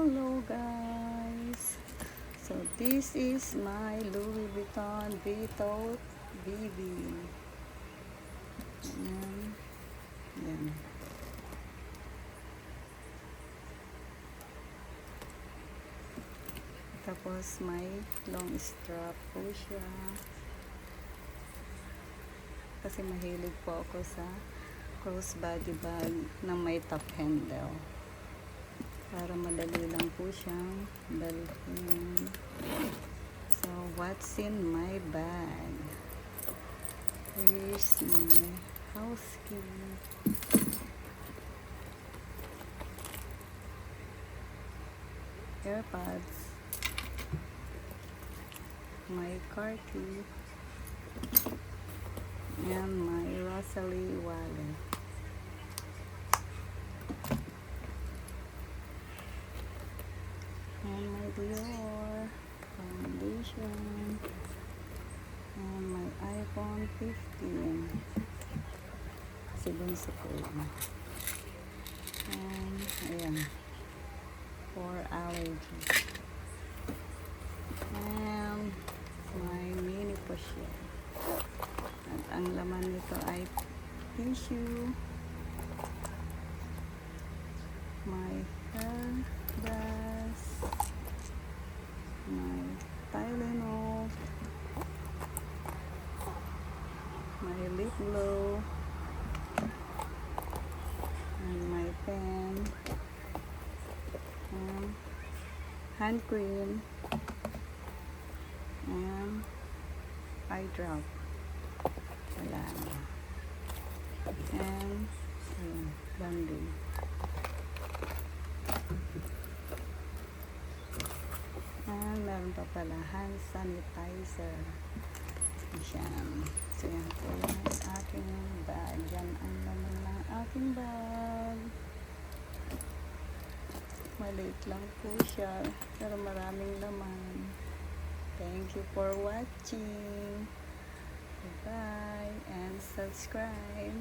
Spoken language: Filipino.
Hello guys! So this is my Louis Vuitton Vito BB. Ayan. Ayan. Tapos may long strap po siya. Kasi mahilig po ako sa crossbody bag na may top handle. Para madali lang po siyang dalhin. So, what's in my bag? Here's my house key. AirPods. My car key. And my Rosalie wallet. And my Dior foundation, and my iPhone 15 kasi dun sa phone. And ayan, for allergy. And my mini pochette, at ang laman nito ay tissue, my hair brush, my Tylenol, my lip glow, and my pen, and hand cream, and eye drop. Wala na. And ayan, banding. And meron pa pala hand sanitizer. Ayan. So yan po yung aking bag. Yan ang laman ng aking bag. Maliit lang po siya, pero maraming laman. Thank you for watching. Bye and subscribe.